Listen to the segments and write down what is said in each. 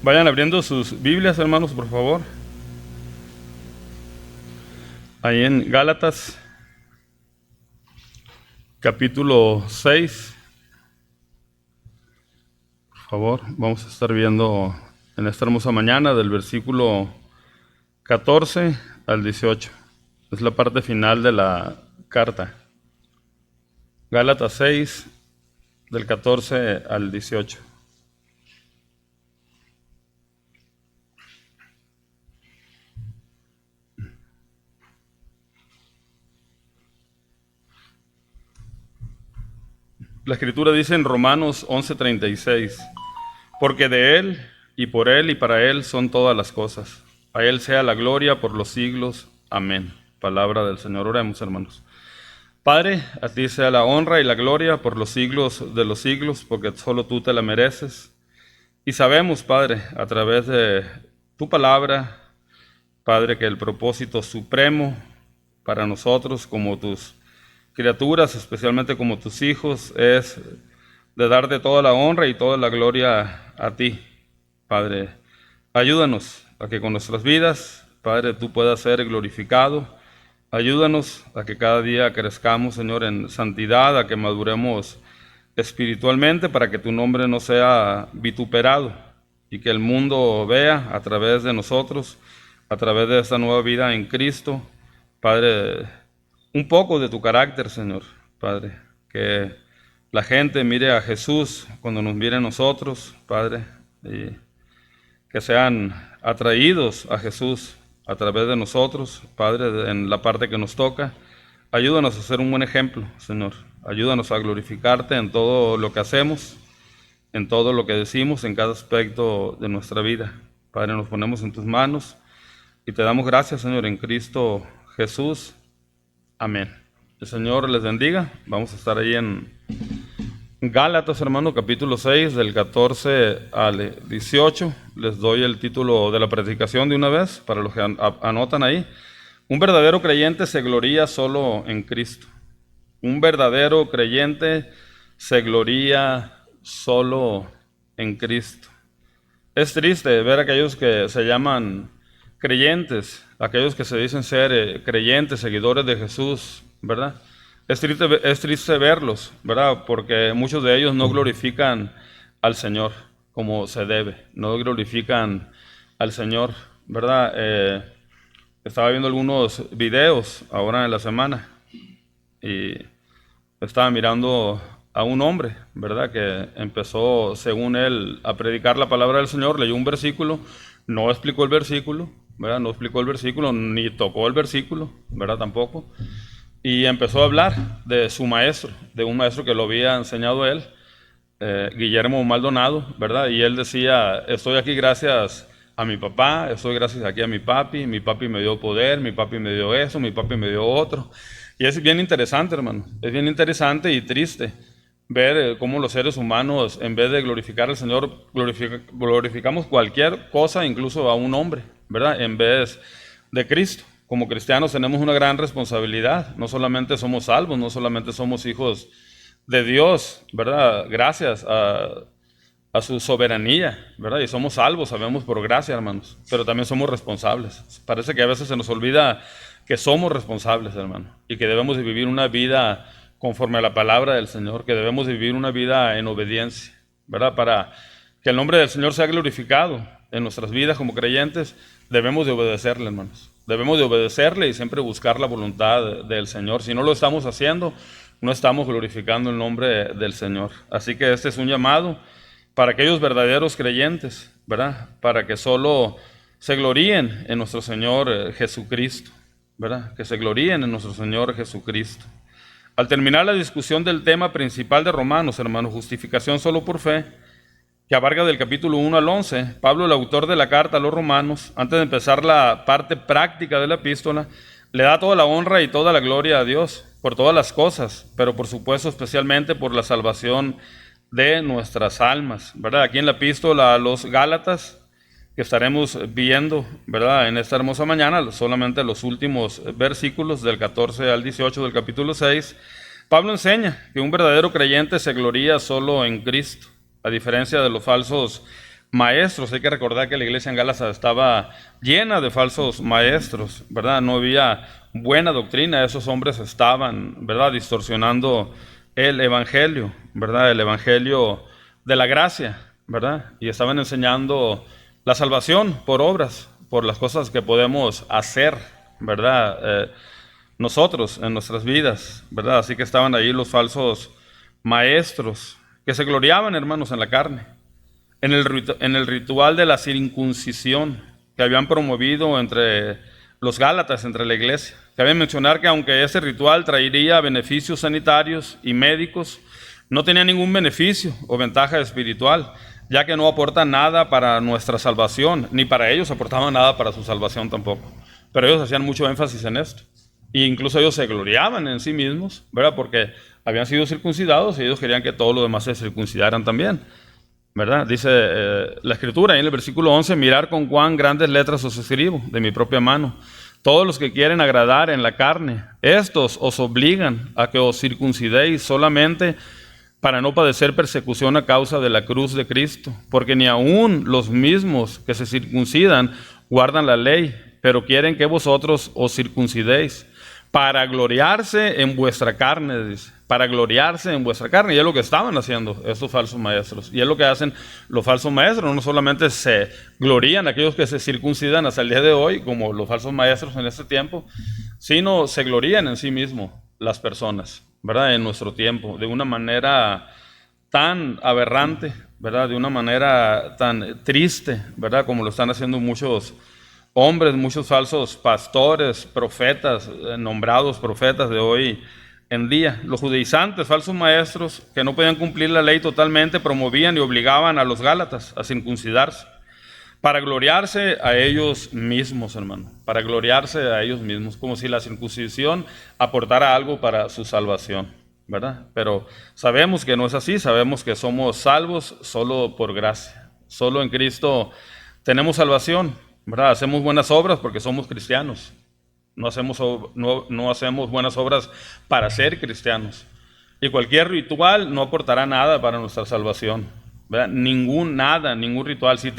Vayan abriendo sus Biblias, hermanos, por favor. Ahí en Gálatas, capítulo 6. Por favor, vamos a estar viendo en esta hermosa mañana del versículo 14 al 18. Es la parte final de la carta. Gálatas 6, del 14 al 18. La Escritura dice en Romanos 11:36, porque de Él, y por Él, y para Él son todas las cosas. A Él sea la gloria por los siglos. Amén. Palabra del Señor. Oremos, hermanos. Padre, a ti sea la honra y la gloria por los siglos de los siglos, porque solo tú te la mereces. Y sabemos, Padre, a través de tu palabra, Padre, que el propósito supremo para nosotros como tus criaturas, especialmente como tus hijos, es de darte toda la honra y toda la gloria a ti, Padre. Ayúdanos a que con nuestras vidas, Padre, tú puedas ser glorificado. Ayúdanos a que cada día crezcamos, Señor, en santidad, a que maduremos espiritualmente para que tu nombre no sea vituperado y que el mundo vea a través de nosotros, a través de esta nueva vida en Cristo, Padre, un poco de tu carácter, Señor, Padre, que la gente mire a Jesús cuando nos mire a nosotros, Padre, y que sean atraídos a Jesús a través de nosotros, Padre, en la parte que nos toca. Ayúdanos a ser un buen ejemplo, Señor. Ayúdanos a glorificarte en todo lo que hacemos, en todo lo que decimos, en cada aspecto de nuestra vida. Padre, nos ponemos en tus manos y te damos gracias, Señor, en Cristo Jesús. Amén. El Señor les bendiga. Vamos a estar ahí en Gálatas, hermano, capítulo 6, del 14 al 18. Les doy el título de la predicación de una vez, para los que anotan ahí. Un verdadero creyente se gloría solo en Cristo. Un verdadero creyente se gloría solo en Cristo. Es triste ver a aquellos que se llaman creyentes, aquellos que se dicen ser creyentes, seguidores de Jesús, ¿verdad? Es triste verlos, ¿verdad? Porque muchos de ellos no glorifican al Señor como se debe, no glorifican al Señor, ¿verdad? Estaba viendo algunos videos ahora en la semana y estaba mirando a un hombre, ¿verdad? Que empezó, según él, a predicar la palabra del Señor, leyó un versículo, no explicó el versículo, ¿verdad? No explicó el versículo, ni tocó el versículo, ¿verdad? Tampoco. Y empezó a hablar de su maestro, de un maestro que lo había enseñado él, Guillermo Maldonado, ¿verdad? Y él decía, estoy aquí gracias a mi papá, estoy gracias aquí a mi papi me dio poder, mi papi me dio eso, mi papi me dio otro. Y es bien interesante, hermano, es bien interesante y triste ver cómo los seres humanos, en vez de glorificar al Señor, glorificamos cualquier cosa, incluso a un hombre, ¿verdad? En vez de Cristo. Como cristianos tenemos una gran responsabilidad. No solamente somos salvos, no solamente somos hijos de Dios, ¿verdad? Gracias a su soberanía, ¿verdad? Y somos salvos, sabemos por gracia, hermanos. Pero también somos responsables. Parece que a veces se nos olvida que somos responsables, hermano. Y que debemos de vivir una vida conforme a la palabra del Señor. Que debemos de vivir una vida en obediencia, ¿verdad? Para que el nombre del Señor sea glorificado en nuestras vidas como creyentes, debemos de obedecerle, hermanos. Debemos de obedecerle y siempre buscar la voluntad del Señor. Si no lo estamos haciendo, no estamos glorificando el nombre del Señor. Así que este es un llamado para aquellos verdaderos creyentes, ¿verdad? Para que solo se gloríen en nuestro Señor Jesucristo, ¿verdad? Que se gloríen en nuestro Señor Jesucristo. Al terminar la discusión del tema principal de Romanos, hermanos, justificación solo por fe, que abarca del capítulo 1 al 11, Pablo, el autor de la carta a los romanos, antes de empezar la parte práctica de la epístola, le da toda la honra y toda la gloria a Dios por todas las cosas, pero por supuesto especialmente por la salvación de nuestras almas, ¿verdad? Aquí en la epístola a los Gálatas, que estaremos viendo, ¿verdad? En esta hermosa mañana, solamente los últimos versículos del 14 al 18 del capítulo 6, Pablo enseña que un verdadero creyente se gloría solo en Cristo, a diferencia de los falsos maestros. Hay que recordar que la iglesia en Gálatas estaba llena de falsos maestros, ¿verdad? No había buena doctrina. Esos hombres estaban, ¿verdad?, distorsionando el evangelio, ¿verdad?, el evangelio de la gracia, ¿verdad? Y estaban enseñando la salvación por obras, por las cosas que podemos hacer, ¿verdad?, nosotros en nuestras vidas, ¿verdad? Así que estaban ahí los falsos maestros que se gloriaban, hermanos, en la carne, en el ritual de la circuncisión que habían promovido entre los Gálatas, entre la iglesia. Cabe mencionar que aunque ese ritual traería beneficios sanitarios y médicos, no tenía ningún beneficio o ventaja espiritual, ya que no aporta nada para nuestra salvación, ni para ellos aportaban nada para su salvación tampoco. Pero ellos hacían mucho énfasis en esto. E incluso ellos se gloriaban en sí mismos, ¿verdad? Porque habían sido circuncidados y ellos querían que todos los demás se circuncidaran también, ¿verdad? Dice la Escritura, ahí en el versículo 11, mirar con cuán grandes letras os escribo de mi propia mano. Todos los que quieren agradar en la carne, estos os obligan a que os circuncidéis solamente para no padecer persecución a causa de la cruz de Cristo, porque ni aun los mismos que se circuncidan guardan la ley, pero quieren que vosotros os circuncidéis para gloriarse en vuestra carne, dice, para gloriarse en vuestra carne. Y es lo que estaban haciendo estos falsos maestros. Y es lo que hacen los falsos maestros. No solamente se glorían aquellos que se circuncidan hasta el día de hoy, como los falsos maestros en este tiempo, sino se glorían en sí mismos las personas, ¿verdad?, en nuestro tiempo, de una manera tan aberrante, ¿verdad?, de una manera tan triste, ¿verdad?, como lo están haciendo muchos hombres, muchos falsos pastores, profetas, nombrados profetas de hoy en día. Los judaizantes, falsos maestros que no podían cumplir la ley totalmente, promovían y obligaban a los gálatas a circuncidarse para gloriarse a ellos mismos, hermano, para gloriarse a ellos mismos, como si la circuncisión aportara algo para su salvación, ¿verdad? Pero sabemos que no es así. Sabemos que somos salvos solo por gracia, solo en Cristo tenemos salvación, ¿verdad? Hacemos buenas obras porque somos cristianos. No hacemos buenas obras para ser cristianos. Y cualquier ritual no aportará nada para nuestra salvación, ¿verdad? Ningún ritual. Si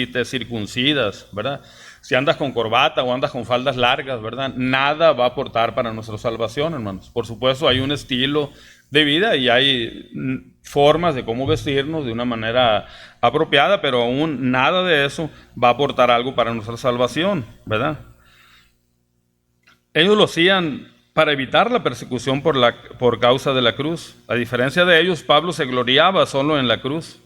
te circuncidas, ¿verdad?, si andas con corbata o andas con faldas largas, ¿verdad?, nada va a aportar para nuestra salvación, hermanos. Por supuesto, hay un estilo de vida y hay formas de cómo vestirnos de una manera apropiada, pero aún nada de eso va a aportar algo para nuestra salvación, ¿verdad? Ellos lo hacían para evitar la persecución por causa de la cruz. A diferencia de ellos, Pablo se gloriaba solo en la cruz,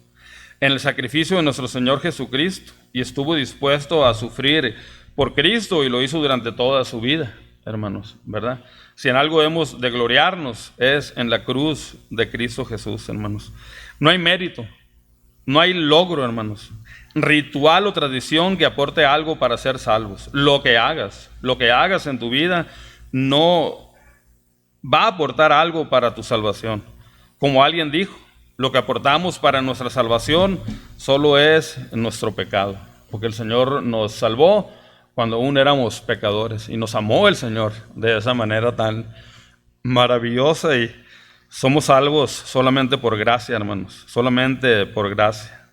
en el sacrificio de nuestro Señor Jesucristo, y estuvo dispuesto a sufrir por Cristo y lo hizo durante toda su vida, hermanos, ¿verdad? Si en algo hemos de gloriarnos es en la cruz de Cristo Jesús, hermanos. No hay mérito, no hay logro, hermanos, ritual o tradición que aporte algo para ser salvos. Lo que hagas en tu vida no va a aportar algo para tu salvación. Como alguien dijo, lo que aportamos para nuestra salvación solo es nuestro pecado, porque el Señor nos salvó cuando aún éramos pecadores y nos amó el Señor de esa manera tan maravillosa, y somos salvos solamente por gracia, hermanos, solamente por gracia.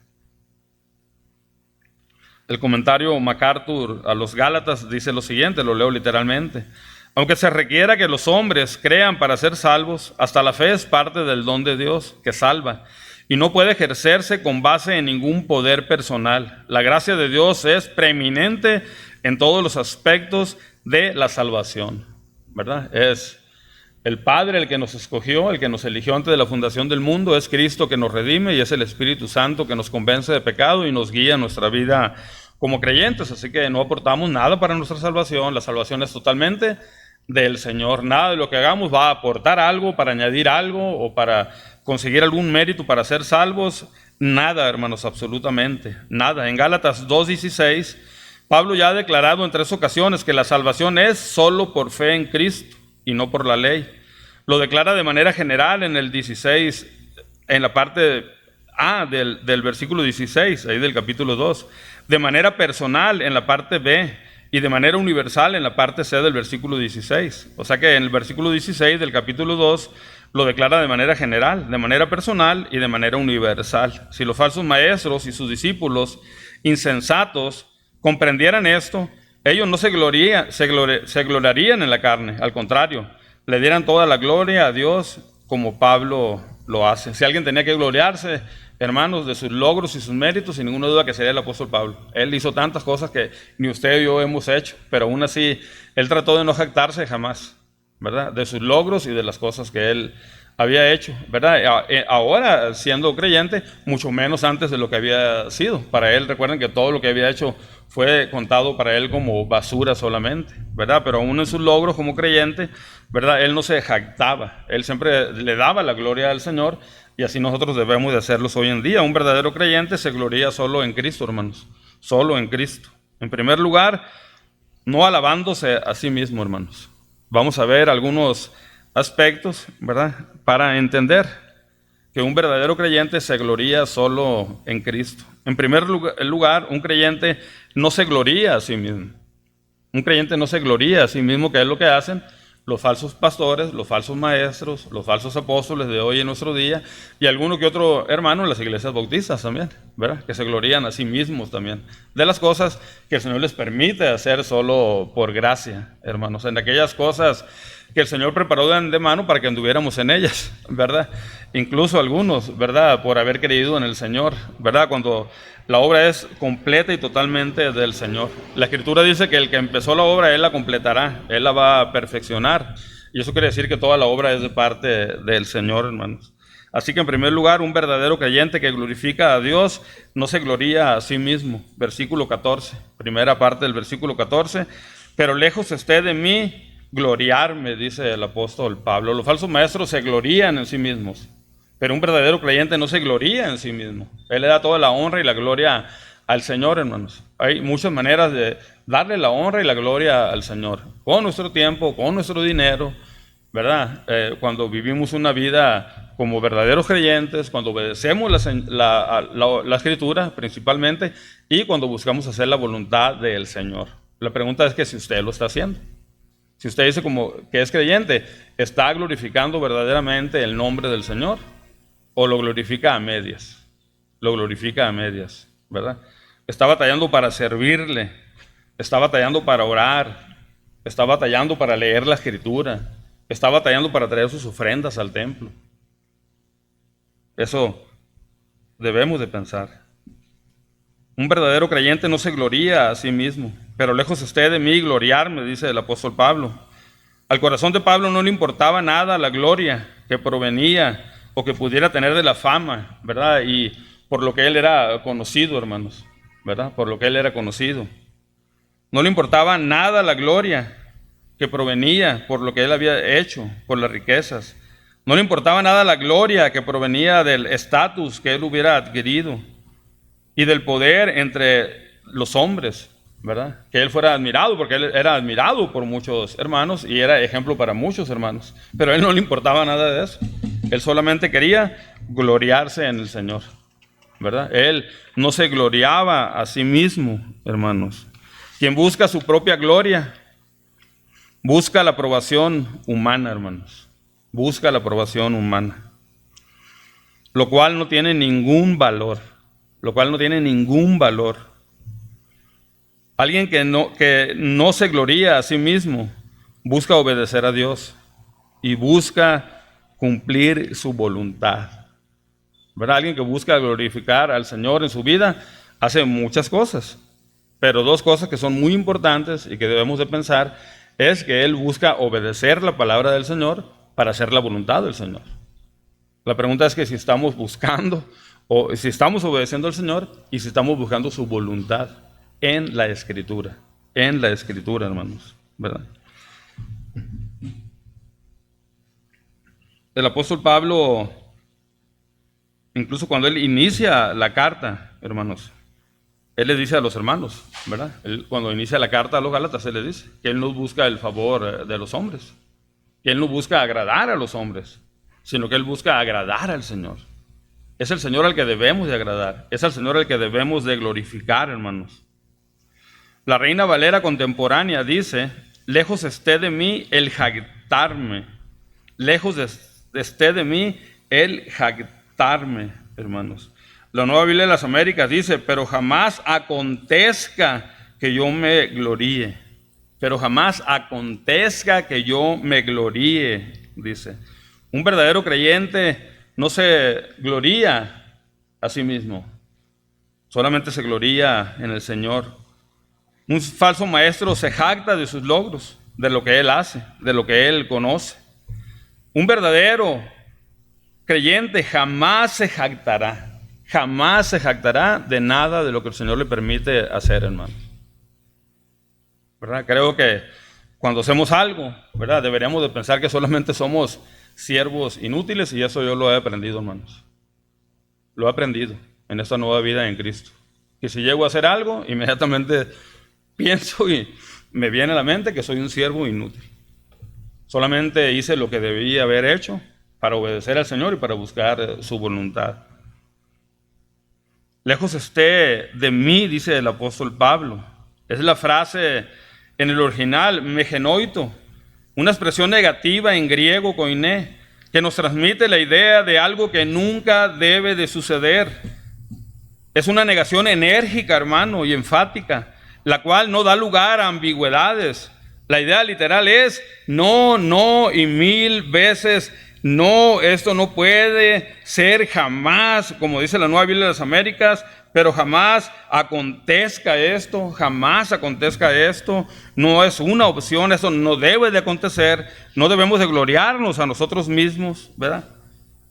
El comentario MacArthur a los Gálatas dice lo siguiente, lo leo literalmente: aunque se requiera que los hombres crean para ser salvos, hasta la fe es parte del don de Dios que salva y no puede ejercerse con base en ningún poder personal. La gracia de Dios es preeminente en todos los aspectos de la salvación, ¿verdad? Es el Padre el que nos escogió, el que nos eligió antes de la fundación del mundo, es Cristo que nos redime y es el Espíritu Santo que nos convence de pecado y nos guía en nuestra vida como creyentes. Así que no aportamos nada para nuestra salvación. La salvación es totalmente del Señor. Nada de lo que hagamos va a aportar algo, para añadir algo o para conseguir algún mérito para ser salvos. Nada, hermanos, absolutamente nada. En Gálatas 2:16, Pablo ya ha declarado en 3 ocasiones que la salvación es solo por fe en Cristo y no por la ley. Lo declara de manera general en el 16, en la parte A del versículo 16, ahí del capítulo 2, de manera personal en la parte B, y de manera universal en la parte C del versículo 16. O sea que en el versículo 16 del capítulo 2 lo declara de manera general, de manera personal y de manera universal. Si los falsos maestros y sus discípulos insensatos comprendieran esto, ellos no se gloriarían en la carne, al contrario, le dieran toda la gloria a Dios como Pablo lo hace. Si alguien tenía que gloriarse, hermanos, de sus logros y sus méritos, sin ninguna duda que sería el apóstol Pablo. Él hizo tantas cosas que ni usted y yo hemos hecho, pero aún así, él trató de no jactarse jamás, ¿verdad? De sus logros y de las cosas que él había hecho, ¿verdad? Ahora, siendo creyente, mucho menos antes de lo que había sido. Para él, recuerden que todo lo que había hecho fue contado para él como basura solamente, ¿verdad? Pero aún en sus logros como creyente, ¿verdad? Él no se jactaba, él siempre le daba la gloria al Señor, y así nosotros debemos de hacerlos hoy en día. Un verdadero creyente se gloria solo en Cristo, hermanos, solo en Cristo. En primer lugar, no alabándose a sí mismo, hermanos. Vamos a ver algunos aspectos, ¿verdad?, para entender que un verdadero creyente se gloria solo en Cristo. En primer lugar, un creyente no se gloria a sí mismo. Un creyente no se gloria a sí mismo, que es lo que hacen los falsos pastores, los falsos maestros, los falsos apóstoles de hoy en nuestro día, y alguno que otro hermano en las iglesias bautistas también, ¿verdad?, que se glorían a sí mismos también, de las cosas que el Señor les permite hacer solo por gracia, hermanos, en aquellas cosas que el Señor preparó de antemano para que anduviéramos en ellas, ¿verdad? Incluso algunos, ¿verdad?, por haber creído en el Señor, ¿verdad?, cuando la obra es completa y totalmente del Señor. La Escritura dice que el que empezó la obra, Él la completará, Él la va a perfeccionar. Y eso quiere decir que toda la obra es de parte del Señor, hermanos. Así que en primer lugar, un verdadero creyente que glorifica a Dios no se gloria a sí mismo. Versículo 14, primera parte del versículo 14. Pero lejos esté de mí gloriarme, dice el apóstol Pablo. Los falsos maestros se glorían en sí mismos, pero un verdadero creyente no se gloría en sí mismo. Él le da toda la honra y la gloria al Señor, hermanos. Hay muchas maneras de darle la honra y la gloria al Señor, con nuestro tiempo, con nuestro dinero, ¿verdad? Cuando vivimos una vida como verdaderos creyentes, cuando obedecemos la Escritura principalmente, y cuando buscamos hacer la voluntad del Señor. La pregunta es que si usted lo está haciendo. Si usted dice como que es creyente, ¿está glorificando verdaderamente el nombre del Señor? ¿O lo glorifica a medias? Lo glorifica a medias, ¿verdad? Está batallando para servirle, está batallando para orar, está batallando para leer la Escritura, está batallando para traer sus ofrendas al templo. Eso debemos de pensar. Un verdadero creyente no se gloría a sí mismo, pero lejos esté de mí gloriarme, dice el apóstol Pablo. Al corazón de Pablo no le importaba nada la gloria que provenía o que pudiera tener de la fama, ¿verdad? Y por lo que él era conocido, hermanos, ¿verdad? Por lo que él era conocido. No le importaba nada la gloria que provenía por lo que él había hecho, por las riquezas. No le importaba nada la gloria que provenía del estatus que él hubiera adquirido y del poder entre los hombres, ¿verdad? Que él fuera admirado, porque él era admirado por muchos hermanos y era ejemplo para muchos hermanos. Pero a él no le importaba nada de eso. Él solamente quería gloriarse en el Señor, ¿verdad? Él no se gloriaba a sí mismo, hermanos. Quien busca su propia gloria, busca la aprobación humana, hermanos. Busca la aprobación humana. Lo cual no tiene ningún valor. Lo cual no tiene ningún valor. Alguien que no se gloría a sí mismo, busca obedecer a Dios y busca cumplir su voluntad, ¿verdad? Alguien que busca glorificar al Señor en su vida hace muchas cosas, pero dos cosas que son muy importantes y que debemos de pensar es que él busca obedecer la palabra del Señor para hacer la voluntad del Señor. La pregunta es que si estamos buscando o si estamos obedeciendo al Señor y si estamos buscando su voluntad en la Escritura, hermanos, ¿verdad? El apóstol Pablo, incluso cuando él inicia la carta, hermanos, él le dice a los hermanos, ¿verdad? Él, cuando inicia la carta a los Gálatas, él le dice que él no busca el favor de los hombres, que él no busca agradar a los hombres, sino que él busca agradar al Señor. Es el Señor al que debemos de agradar, es el Señor al que debemos de glorificar, hermanos. La Reina Valera contemporánea dice: lejos esté de mí el jactarme, lejos esté de mí el jactarme, hermanos. La Nueva Biblia de las Américas dice, pero jamás acontezca que yo me gloríe. Pero jamás acontezca que yo me gloríe, dice. Un verdadero creyente no se gloría a sí mismo, solamente se gloría en el Señor. Un falso maestro se jacta de sus logros, de lo que él hace, de lo que él conoce. Un verdadero creyente jamás se jactará de nada de lo que el Señor le permite hacer, hermano. ¿Verdad? Creo que cuando hacemos algo, ¿verdad?, deberíamos de pensar que solamente somos siervos inútiles, y eso yo lo he aprendido, hermanos. Lo he aprendido en esta nueva vida en Cristo. Que si llego a hacer algo, inmediatamente pienso y me viene a la mente que soy un siervo inútil. Solamente hice lo que debía haber hecho para obedecer al Señor y para buscar su voluntad. Lejos esté de mí, dice el apóstol Pablo. Es la frase en el original, megenoito, una expresión negativa en griego, koiné, que nos transmite la idea de algo que nunca debe de suceder. Es una negación enérgica, hermano, y enfática, la cual no da lugar a ambigüedades. La idea literal es no, no y 1000 veces no, esto no puede ser jamás, como dice la Nueva Biblia de las Américas, pero jamás acontezca esto, no es una opción, eso no debe de acontecer, no debemos de gloriarnos a nosotros mismos, ¿verdad?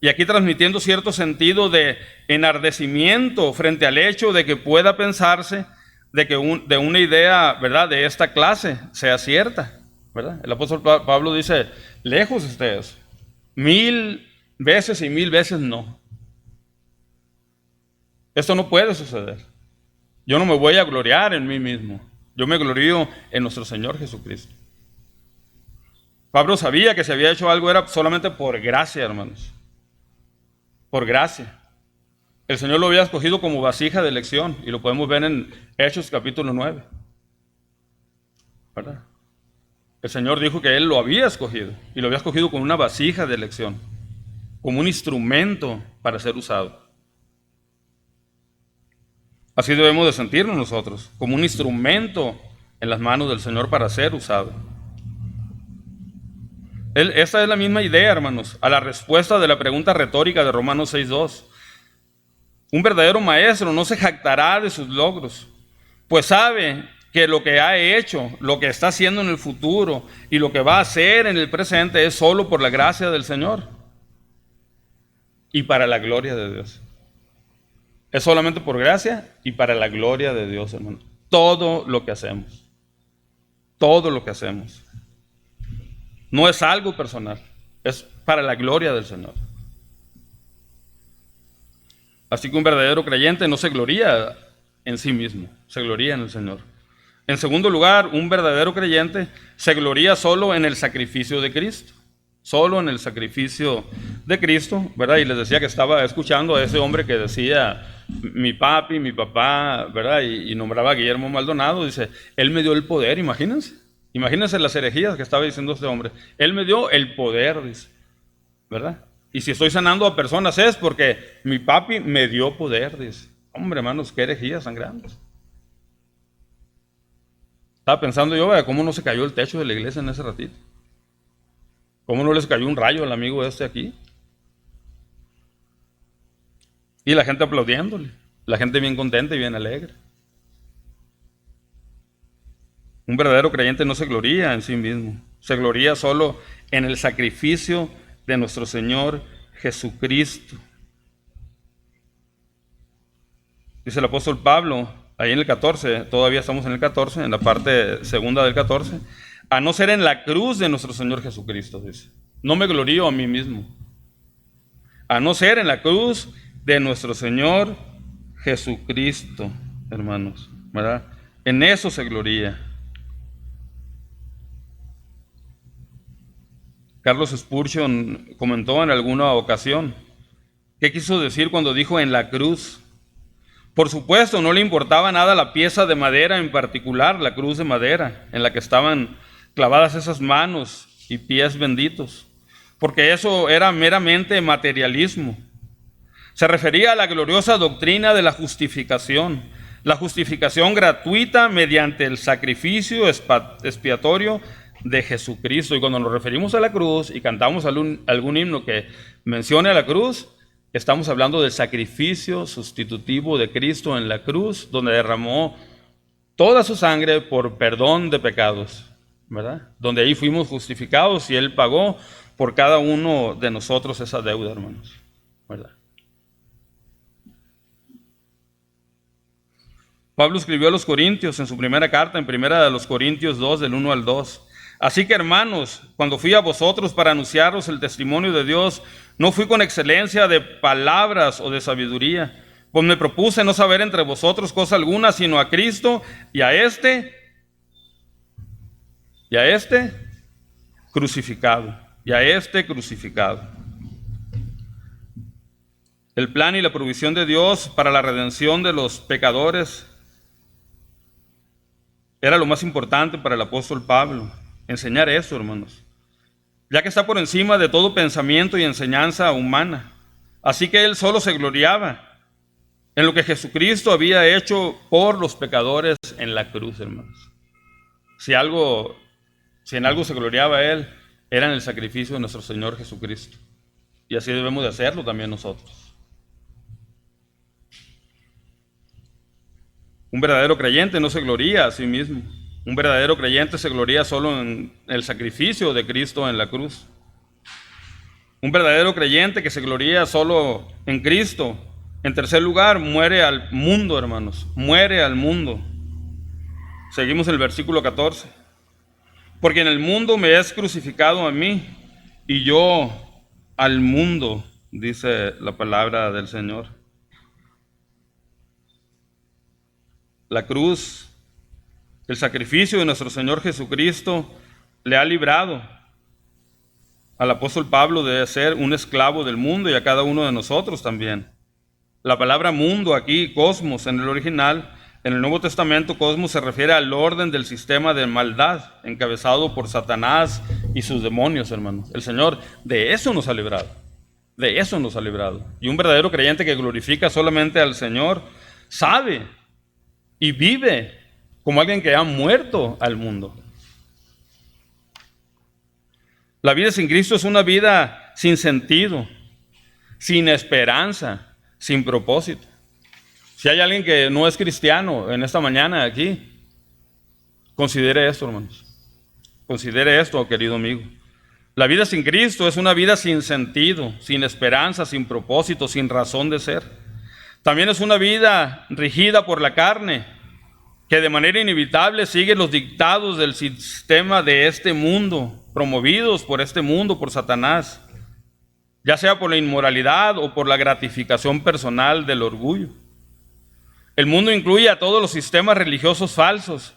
Y aquí transmitiendo cierto sentido de enardecimiento frente al hecho de que pueda pensarse de que de una idea, ¿verdad?, de esta clase sea cierta, ¿verdad? El apóstol Pablo dice, lejos esté eso, 1000 veces y 1000 veces no. Esto no puede suceder. Yo no me voy a gloriar en mí mismo, yo me glorío en nuestro Señor Jesucristo. Pablo sabía que si había hecho algo era solamente por gracia, hermanos, por gracia. El Señor lo había escogido como vasija de elección, y lo podemos ver en Hechos capítulo 9. ¿Verdad? El Señor dijo que Él lo había escogido, y lo había escogido como una vasija de elección, como un instrumento para ser usado. Así debemos de sentirnos nosotros, como un instrumento en las manos del Señor para ser usado. Esta es la misma idea, hermanos, a la respuesta de la pregunta retórica de Romanos 6:2. Un verdadero maestro no se jactará de sus logros, pues sabe que lo que ha hecho, lo que está haciendo en el futuro y lo que va a hacer en el presente es solo por la gracia del Señor y para la gloria de Dios. Es solamente por gracia y para la gloria de Dios, hermano. Todo lo que hacemos, no es algo personal, es para la gloria del Señor. Así que un verdadero creyente no se gloría en sí mismo, se gloría en el Señor. En segundo lugar, un verdadero creyente se gloría solo en el sacrificio de Cristo. Solo en el sacrificio de Cristo, ¿verdad? Y les decía que estaba escuchando a ese hombre que decía, mi papi, mi papá, ¿verdad? Y nombraba a Guillermo Maldonado, dice, él me dio el poder, imagínense las herejías que estaba diciendo este hombre. Él me dio el poder, dice, ¿verdad? Y si estoy sanando a personas es porque mi papi me dio poder, dice. Hombre, hermanos, qué herejías tan grandes. Estaba pensando yo, ¿cómo no se cayó el techo de la iglesia en ese ratito? ¿Cómo no les cayó un rayo al amigo este aquí? Y la gente aplaudiéndole, la gente bien contenta y bien alegre. Un verdadero creyente no se gloría en sí mismo, se gloría solo en el sacrificio de nuestro Señor Jesucristo. Dice el apóstol Pablo, ahí en el 14, todavía estamos en el 14, en la parte segunda del 14, a no ser en la cruz de nuestro Señor Jesucristo, dice. No me glorío a mí mismo. A no ser en la cruz de nuestro Señor Jesucristo, hermanos, ¿verdad? En eso se gloría. Carlos Spurgeon comentó en alguna ocasión, ¿qué quiso decir cuando dijo en la cruz? Por supuesto, no le importaba nada la pieza de madera en particular, la cruz de madera, en la que estaban clavadas esas manos y pies benditos. porque eso era meramente materialismo. Se refería a la gloriosa doctrina de la justificación gratuita mediante el sacrificio expiatorio de Jesucristo. Y cuando nos referimos a la cruz y cantamos algún himno que mencione a la cruz, estamos hablando del sacrificio sustitutivo de Cristo en la cruz, donde derramó toda su sangre por perdón de pecados, ¿verdad? Donde ahí fuimos justificados y Él pagó por cada uno de nosotros esa deuda, hermanos, ¿verdad? Pablo escribió a los Corintios en su primera carta, en primera de los Corintios 2, del 1 al 2. Así que, hermanos, cuando fui a vosotros para anunciaros el testimonio de Dios, no fui con excelencia de palabras o de sabiduría, pues me propuse no saber entre vosotros cosa alguna, sino a Cristo y a este crucificado, El plan y la provisión de Dios para la redención de los pecadores era lo más importante para el apóstol Pablo, enseñar eso, hermanos, ya que está por encima de todo pensamiento y enseñanza humana. Así que él solo se gloriaba en lo que Jesucristo había hecho por los pecadores en la cruz, hermanos. Si en algo se gloriaba él, era en el sacrificio de nuestro Señor Jesucristo. Y así debemos de hacerlo también nosotros. Un verdadero creyente no se gloría a sí mismo. Un verdadero creyente se gloría solo en el sacrificio de Cristo en la cruz. Un verdadero creyente que se gloría solo en Cristo, en tercer lugar, muere al mundo, hermanos. Muere al mundo. Seguimos el versículo 14. Porque en el mundo me es crucificado a mí, y yo al mundo, dice la palabra del Señor. La cruz, el sacrificio de nuestro Señor Jesucristo, le ha librado al apóstol Pablo de ser un esclavo del mundo y a cada uno de nosotros también. La palabra mundo aquí, cosmos, en el original, en el Nuevo Testamento, cosmos se refiere al orden del sistema de maldad encabezado por Satanás y sus demonios, hermanos. El Señor de eso nos ha librado, de eso nos ha librado. Y un verdadero creyente que glorifica solamente al Señor sabe y vive como alguien que ha muerto al mundo. La vida sin Cristo es una vida sin sentido, sin esperanza, sin propósito. Si hay alguien que no es cristiano en esta mañana aquí, considere esto, hermanos. Considere esto, querido amigo. La vida sin Cristo es una vida sin sentido, sin esperanza, sin propósito, sin razón de ser. También es una vida rigida por la carne, que de manera inevitable sigue los dictados del sistema de este mundo, promovidos por este mundo, por Satanás, ya sea por la inmoralidad o por la gratificación personal del orgullo. El mundo incluye a todos los sistemas religiosos falsos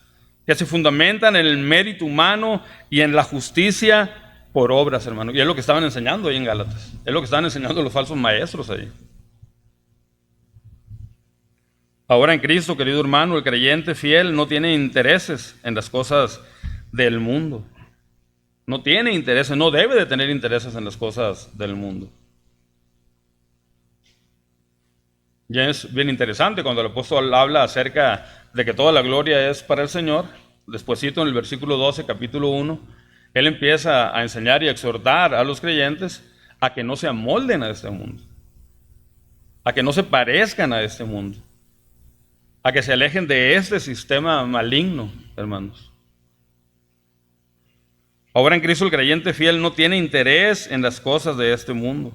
que se fundamentan en el mérito humano y en la justicia por obras, hermano. Y es lo que estaban enseñando ahí en Gálatas. Es lo que estaban enseñando los falsos maestros ahí. Ahora en Cristo, querido hermano, el creyente fiel no tiene intereses en las cosas del mundo. No tiene intereses, no debe de tener intereses en las cosas del mundo. Ya es bien interesante cuando el apóstol habla acerca de que toda la gloria es para el Señor. Despuésito en el versículo 12, capítulo 1, él empieza a enseñar y a exhortar a los creyentes a que no se amolden a este mundo, a que no se parezcan a este mundo, a que se alejen de este sistema maligno, hermanos. Ahora en Cristo el creyente fiel no tiene interés en las cosas de este mundo,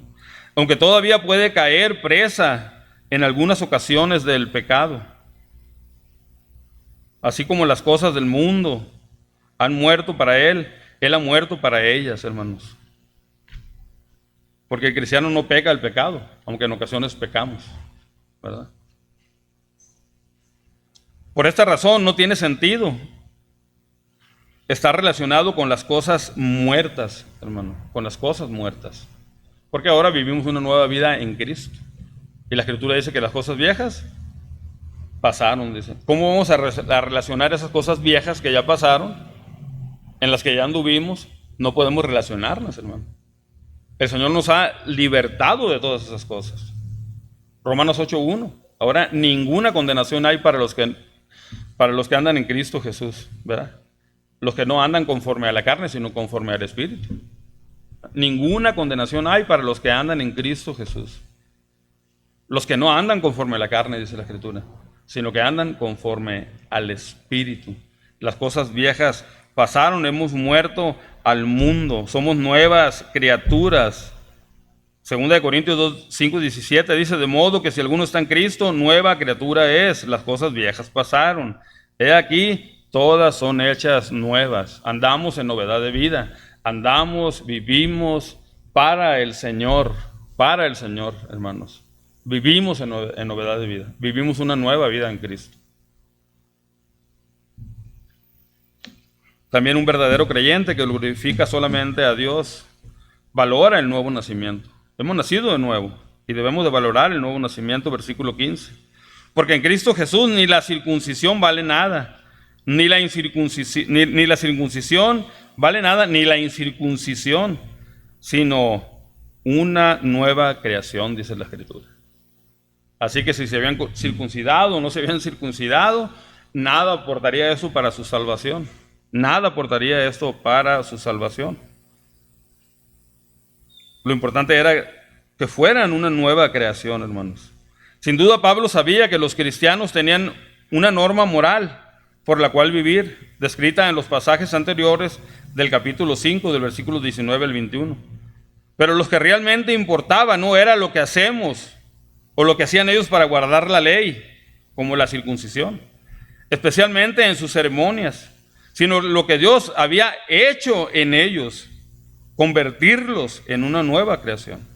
aunque todavía puede caer presa en algunas ocasiones del pecado. Así como las cosas del mundo han muerto para él ha muerto para ellas, hermanos. Porque el cristiano no peca el pecado, aunque en ocasiones pecamos, ¿verdad? Por esta razón no tiene sentido estar relacionado con las cosas muertas, hermano, con las cosas muertas. Porque ahora vivimos una nueva vida en Cristo. Y la Escritura dice que las cosas viejas pasaron, dice. ¿Cómo vamos a relacionar esas cosas viejas que ya pasaron, en las que ya anduvimos? No podemos relacionarlas, hermano. El Señor nos ha libertado de todas esas cosas. Romanos 8:1. Ahora ninguna condenación hay para los que andan en Cristo Jesús, ¿verdad? Los que no andan conforme a la carne, sino conforme al Espíritu. Ninguna condenación hay para los que andan en Cristo Jesús. Los que no andan conforme a la carne, dice la Escritura, sino que andan conforme al Espíritu. Las cosas viejas pasaron, hemos muerto al mundo, somos nuevas criaturas. Segunda de Corintios 5:17 dice, de modo que si alguno está en Cristo, nueva criatura es, las cosas viejas pasaron. He aquí, todas son hechas nuevas. Andamos en novedad de vida, andamos, vivimos para el Señor, hermanos. Vivimos en novedad de vida, vivimos una nueva vida en Cristo. También un verdadero creyente que glorifica solamente a Dios valora el nuevo nacimiento. Hemos nacido de nuevo y debemos de valorar el nuevo nacimiento, versículo 15. Porque en Cristo Jesús ni la circuncisión vale nada, ni la circuncisión vale nada, ni la incircuncisión, sino una nueva creación, dice la Escritura. Así que si se habían circuncidado o no se habían circuncidado, nada aportaría eso para su salvación. Nada aportaría esto para su salvación. Lo importante era que fueran una nueva creación, hermanos. Sin duda Pablo sabía que los cristianos tenían una norma moral por la cual vivir, descrita en los pasajes anteriores del capítulo 5, del versículo 19 al 21. Pero lo que realmente importaba no era lo que hacemos o lo que hacían ellos para guardar la ley, como la circuncisión, especialmente en sus ceremonias, sino lo que Dios había hecho en ellos, convertirlos en una nueva creación,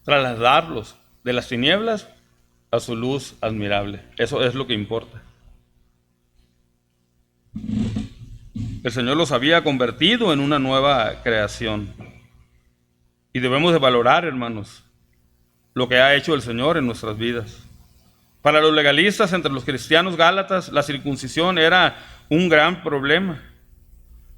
trasladarlos de las tinieblas a su luz admirable. Eso es lo que importa. El Señor los había convertido en una nueva creación. Y debemos de valorar, hermanos, lo que ha hecho el Señor en nuestras vidas. Para los legalistas, entre los cristianos gálatas, la circuncisión era un gran problema,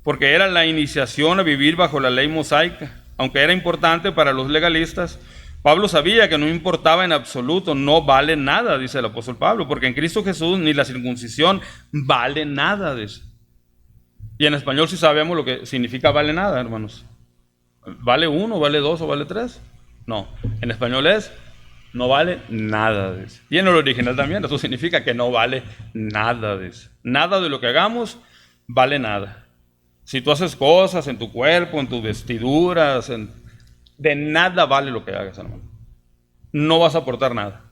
porque era la iniciación a vivir bajo la ley mosaica. Aunque era importante para los legalistas, Pablo sabía que no importaba en absoluto, no vale nada, dice el apóstol Pablo, porque en Cristo Jesús ni la circuncisión vale nada, dice. Y en español sí sabemos lo que significa vale nada, hermanos. ¿Vale uno, vale dos o vale tres? No, en español es no vale nada, dice. Y en el original también, eso significa que no vale nada, dice. Nada de lo que hagamos vale nada. Si tú haces cosas en tu cuerpo, en tus vestiduras, de nada vale lo que hagas, hermano. No vas a aportar nada.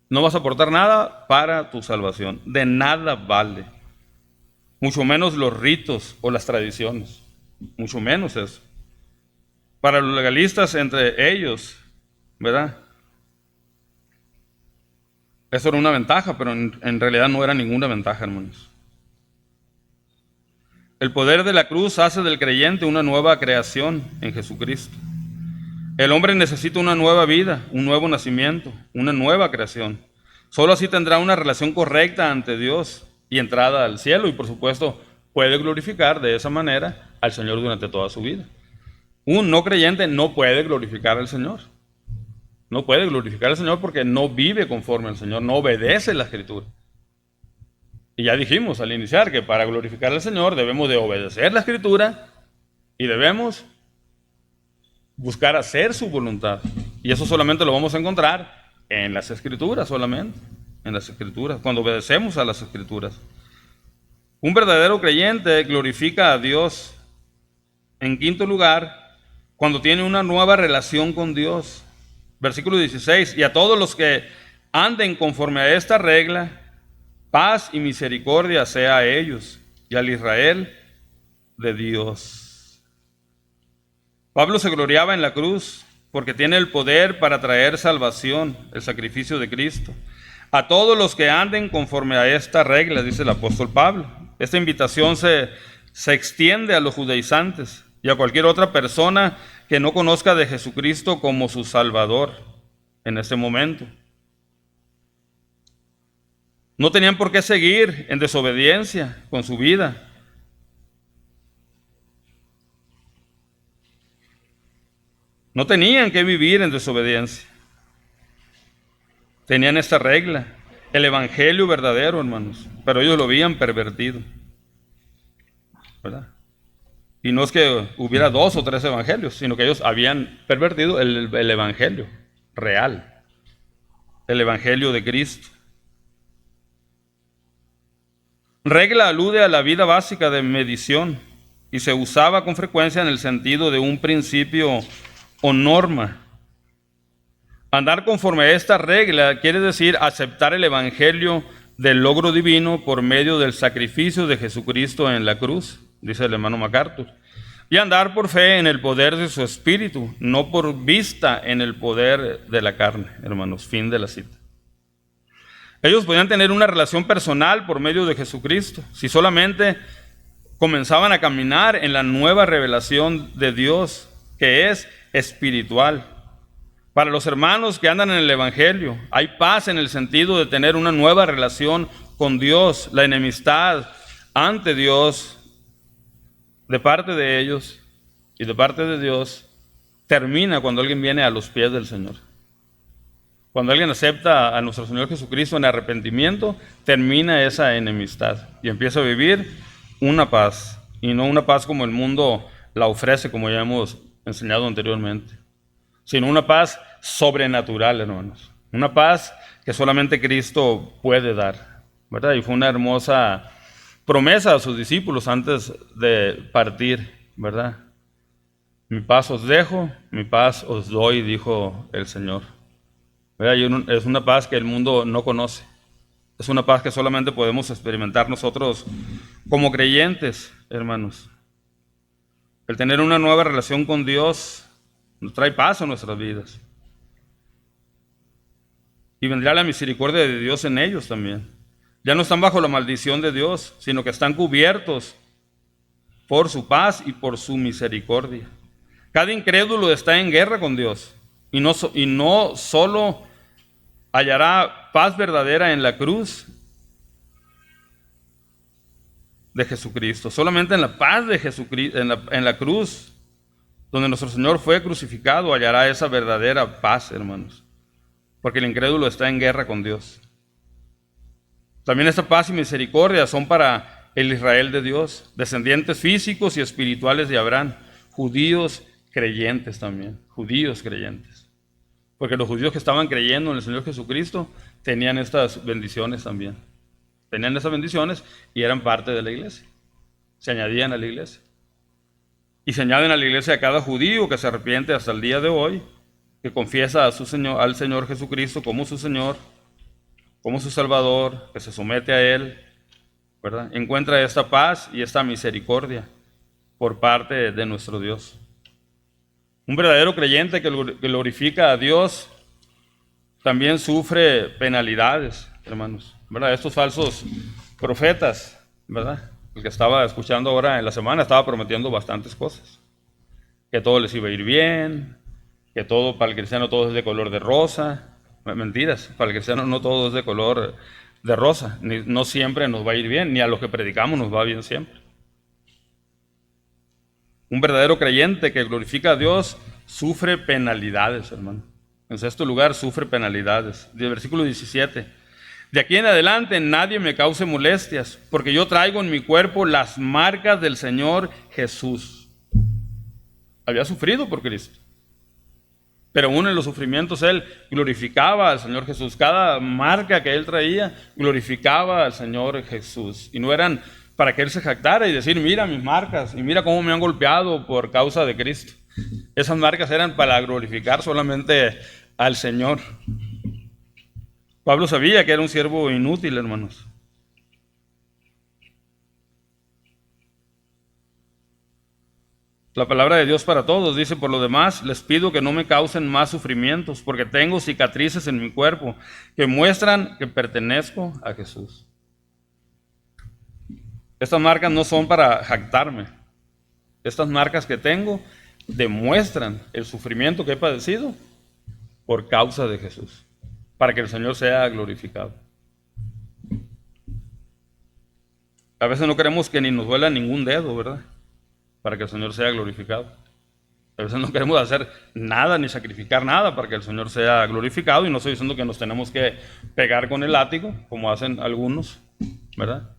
No vas a aportar nada para tu salvación. De nada vale. Mucho menos los ritos o las tradiciones. Mucho menos eso. Para los legalistas, entre ellos, ¿verdad? Eso era una ventaja, pero en realidad no era ninguna ventaja, hermanos. El poder de la cruz hace del creyente una nueva creación en Jesucristo. El hombre necesita una nueva vida, un nuevo nacimiento, una nueva creación. Solo así tendrá una relación correcta ante Dios y entrada al cielo, y por supuesto puede glorificar de esa manera al Señor durante toda su vida. Un no creyente no puede glorificar al Señor. No puede glorificar al Señor porque no vive conforme al Señor, no obedece la Escritura. Y ya dijimos al iniciar que para glorificar al Señor debemos de obedecer la Escritura y debemos buscar hacer su voluntad. Y eso solamente lo vamos a encontrar en las Escrituras, solamente en las Escrituras, cuando obedecemos a las Escrituras. Un verdadero creyente glorifica a Dios, en quinto lugar, cuando tiene una nueva relación con Dios. Versículo 16, y a todos los que anden conforme a esta regla, paz y misericordia sea a ellos y al Israel de Dios. Pablo se gloriaba en la cruz porque tiene el poder para traer salvación, el sacrificio de Cristo. A todos los que anden conforme a esta regla, dice el apóstol Pablo. Esta invitación se extiende a los judaizantes y a cualquier otra persona que no conozca de Jesucristo como su Salvador en este momento. No tenían por qué seguir en desobediencia con su vida. No tenían que vivir en desobediencia. Tenían esta regla, el evangelio verdadero, hermanos, pero ellos lo habían pervertido, ¿verdad? Y no es que hubiera 2 o 3 evangelios, sino que ellos habían pervertido el evangelio real, el evangelio de Cristo. Regla alude a la vida básica de medición y se usaba con frecuencia en el sentido de un principio o norma. Andar conforme a esta regla quiere decir aceptar el evangelio del logro divino por medio del sacrificio de Jesucristo en la cruz, dice el hermano MacArthur, y andar por fe en el poder de su espíritu, no por vista en el poder de la carne, hermanos. Fin de la cita. Ellos podían tener una relación personal por medio de Jesucristo si solamente comenzaban a caminar en la nueva revelación de Dios, que es espiritual. Para los hermanos que andan en el evangelio, hay paz en el sentido de tener una nueva relación con Dios. La enemistad ante Dios de parte de ellos y de parte de Dios termina cuando alguien viene a los pies del Señor. Cuando alguien acepta a nuestro Señor Jesucristo en arrepentimiento, termina esa enemistad y empieza a vivir una paz, y no una paz como el mundo la ofrece, como ya hemos enseñado anteriormente, sino una paz sobrenatural, hermanos. Una paz que solamente Cristo puede dar, ¿verdad? Y fue una hermosa promesa a sus discípulos antes de partir, ¿verdad? Mi paz os dejo, mi paz os doy, dijo el Señor. ¿Verdad? Y es una paz que el mundo no conoce. Es una paz que solamente podemos experimentar nosotros como creyentes, hermanos. El tener una nueva relación con Dios nos trae paz a nuestras vidas. Y vendrá la misericordia de Dios en ellos también. Ya no están bajo la maldición de Dios, sino que están cubiertos por su paz y por su misericordia. Cada incrédulo está en guerra con Dios y no solo hallará paz verdadera en la cruz de Jesucristo, solamente en la paz de Jesucristo, en la cruz donde nuestro Señor fue crucificado, hallará esa verdadera paz, hermanos, porque el incrédulo está en guerra con Dios. También esta paz y misericordia son para el Israel de Dios, descendientes físicos y espirituales de Abraham, judíos creyentes también, judíos creyentes. Porque los judíos que estaban creyendo en el Señor Jesucristo tenían estas bendiciones también. Tenían esas bendiciones y eran parte de la iglesia. Se añadían a la iglesia. Y se añaden a la iglesia a cada judío que se arrepiente hasta el día de hoy, que confiesa al Señor Jesucristo como su Señor, como su Salvador, que se somete a Él, ¿verdad? Encuentra esta paz y esta misericordia por parte de nuestro Dios. Un verdadero creyente que glorifica a Dios también sufre penalidades, hermanos, ¿verdad? Estos falsos profetas, ¿verdad? El que estaba escuchando ahora en la semana estaba prometiendo bastantes cosas. Que todo les iba a ir bien, que todo para el cristiano todo es de color de rosa. Mentiras, para el cristiano no todo es de color de rosa. No siempre nos va a ir bien, ni a los que predicamos nos va bien siempre. Un verdadero creyente que glorifica a Dios sufre penalidades, hermano. En sexto lugar, sufre penalidades. Del versículo 17. De aquí en adelante nadie me cause molestias, porque yo traigo en mi cuerpo las marcas del Señor Jesús. Había sufrido por Cristo, pero aún en los sufrimientos él glorificaba al Señor Jesús. Cada marca que él traía glorificaba al Señor Jesús. Y no eran para que él se jactara y decir, mira mis marcas, y mira cómo me han golpeado por causa de Cristo. Esas marcas eran para glorificar solamente al Señor. Pablo sabía que era un siervo inútil, hermanos. La palabra de Dios para todos dice, por lo demás, les pido que no me causen más sufrimientos, porque tengo cicatrices en mi cuerpo que muestran que pertenezco a Jesús. Estas marcas no son para jactarme. Estas marcas que tengo demuestran el sufrimiento que he padecido por causa de Jesús, para que el Señor sea glorificado. A veces no queremos que ni nos duela ningún dedo, ¿verdad? Para que el Señor sea glorificado. A veces no queremos hacer nada ni sacrificar nada para que el Señor sea glorificado, y no estoy diciendo que nos tenemos que pegar con el látigo, como hacen algunos, ¿verdad?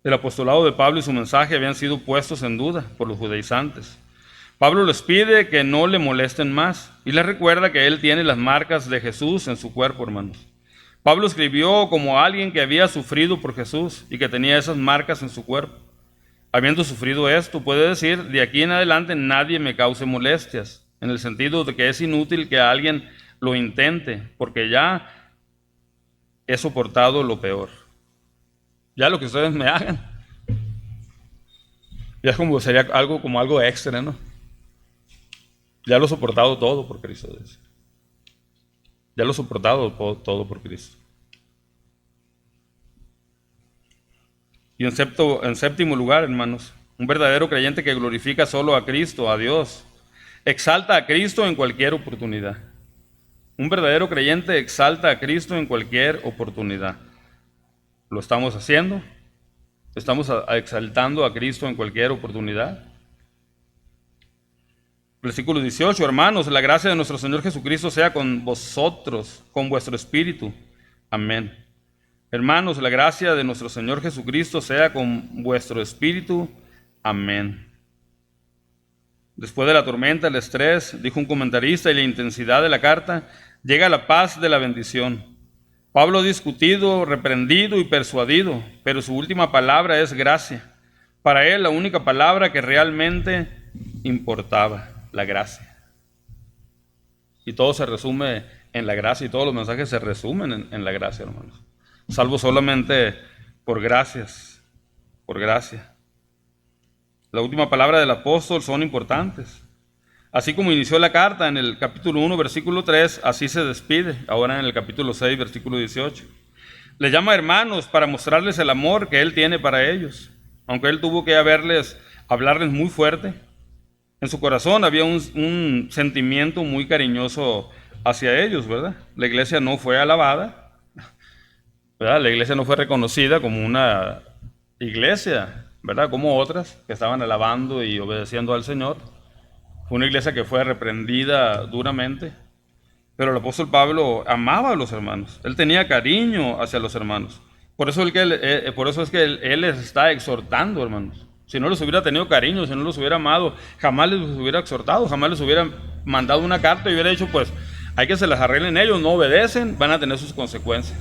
El apostolado de Pablo y su mensaje habían sido puestos en duda por los judaizantes. Pablo les pide que no le molesten más y les recuerda que él tiene las marcas de Jesús en su cuerpo, hermanos. Pablo escribió como alguien que había sufrido por Jesús y que tenía esas marcas en su cuerpo. Habiendo sufrido esto, puede decir, de aquí en adelante nadie me cause molestias, en el sentido de que es inútil que alguien lo intente, porque ya he soportado lo peor. Ya lo que ustedes me hagan, ya es como, sería algo como algo extra, ¿no? Ya lo he soportado todo por Cristo. Ya lo he soportado todo por Cristo. Y en séptimo lugar, hermanos, un verdadero creyente que glorifica solo a Cristo, a Dios, exalta a Cristo en cualquier oportunidad. Un verdadero creyente exalta a Cristo en cualquier oportunidad. ¿Lo estamos haciendo? ¿Estamos exaltando a Cristo en cualquier oportunidad? Versículo 18, hermanos, la gracia de nuestro Señor Jesucristo sea con vosotros, con vuestro espíritu. Amén. Hermanos, la gracia de nuestro Señor Jesucristo sea con vuestro espíritu. Amén. Después de la tormenta, el estrés, dijo un comentarista, y la intensidad de la carta, llega la paz de la bendición. Pablo ha discutido, reprendido y persuadido, pero su última palabra es gracia. Para él, la única palabra que realmente importaba, la gracia. Y todo se resume en la gracia, y todos los mensajes se resumen en la gracia, hermanos. Salvo solamente por gracias, por gracia. La última palabra del apóstol son importantes. Así como inició la carta en el capítulo 1, versículo 3, así se despide ahora en el capítulo 6, versículo 18. Le llama hermanos para mostrarles el amor que él tiene para ellos. Aunque él tuvo que hablarles muy fuerte, en su corazón había un sentimiento muy cariñoso hacia ellos, ¿verdad? La iglesia no fue alabada, ¿verdad? La iglesia no fue reconocida como una iglesia, ¿verdad? Como otras que estaban alabando y obedeciendo al Señor. Fue una iglesia que fue reprendida duramente, pero el apóstol Pablo amaba a los hermanos. Él tenía cariño hacia los hermanos. Por eso es que él les está exhortando, hermanos. Si no les hubiera tenido cariño, si no los hubiera amado, jamás les hubiera exhortado, jamás les hubiera mandado una carta y hubiera dicho, pues, hay que se las arreglen ellos, no obedecen, van a tener sus consecuencias.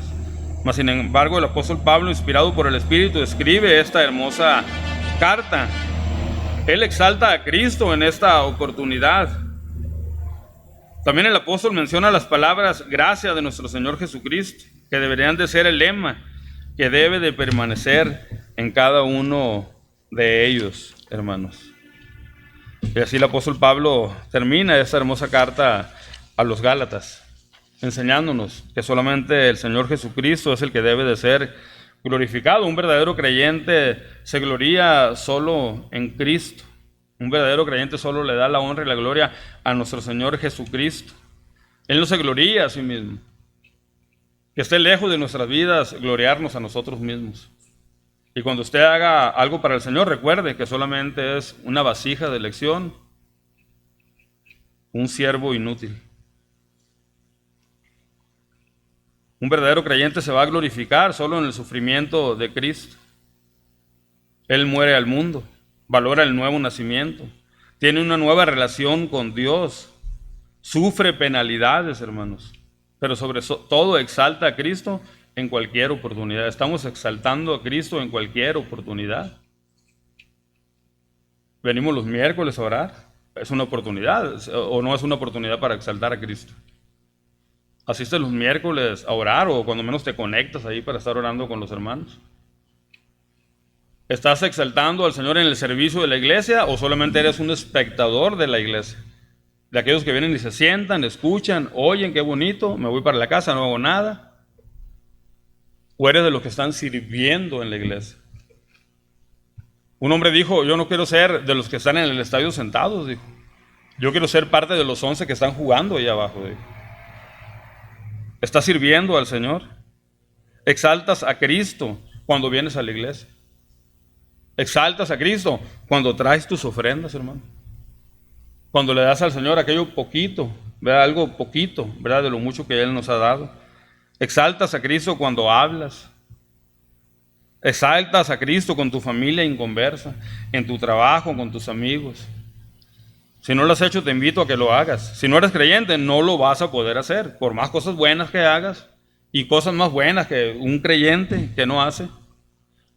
Mas, sin embargo, el apóstol Pablo, inspirado por el Espíritu, escribe esta hermosa carta. Él exalta a Cristo en esta oportunidad. También el apóstol menciona las palabras gracia de nuestro Señor Jesucristo, que deberían de ser el lema que debe de permanecer en cada uno de ellos, hermanos. Y así el apóstol Pablo termina esta hermosa carta a los Gálatas, enseñándonos que solamente el Señor Jesucristo es el que debe de ser glorificado. Un verdadero creyente se gloría solo en Cristo. Un verdadero creyente solo le da la honra y la gloria a nuestro Señor Jesucristo. Él no se gloría a sí mismo. Que esté lejos de nuestras vidas gloriarnos a nosotros mismos. Y cuando usted haga algo para el Señor, recuerde que solamente es una vasija de elección, un siervo inútil. Un verdadero creyente se va a glorificar solo en el sufrimiento de Cristo. Él muere al mundo, valora el nuevo nacimiento, tiene una nueva relación con Dios, sufre penalidades, hermanos, pero sobre todo exalta a Cristo en cualquier oportunidad. Estamos exaltando a Cristo en cualquier oportunidad. Venimos los miércoles a orar, es una oportunidad, o no es una oportunidad para exaltar a Cristo. Asistes los miércoles a orar, o cuando menos te conectas ahí para estar orando con los hermanos. ¿Estás exaltando al Señor en el servicio de la iglesia o solamente eres un espectador de la iglesia? De aquellos que vienen y se sientan, escuchan, oyen, qué bonito, me voy para la casa, no hago nada. ¿O eres de los que están sirviendo en la iglesia? Un hombre dijo, yo no quiero ser de los que están en el estadio sentados, dijo. Yo quiero ser parte de los 11 que están jugando ahí abajo, dijo. ¿Estás sirviendo al Señor? ¿Exaltas a Cristo cuando vienes a la iglesia? Exaltas a Cristo cuando traes tus ofrendas, hermano. Cuando le das al Señor aquello poquito, ¿verdad? Algo poquito, ¿verdad? De lo mucho que Él nos ha dado. Exaltas a Cristo cuando hablas. Exaltas a Cristo con tu familia inconversa, en tu trabajo, con tus amigos. Si no lo has hecho, te invito a que lo hagas. Si no eres creyente, no lo vas a poder hacer. Por más cosas buenas que hagas y cosas más buenas que un creyente que no hace,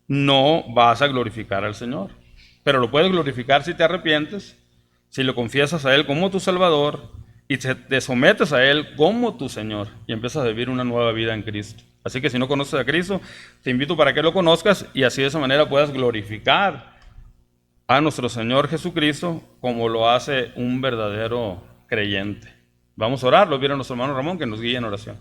no vas a glorificar al Señor. Pero lo puedes glorificar si te arrepientes, si lo confiesas a Él como tu Salvador y te sometes a Él como tu Señor y empiezas a vivir una nueva vida en Cristo. Así que si no conoces a Cristo, te invito para que lo conozcas y así de esa manera puedas glorificar a nuestro Señor Jesucristo como lo hace un verdadero creyente. Vamos a orar, lo vieron nuestro hermano Ramón, que nos guíe en oración.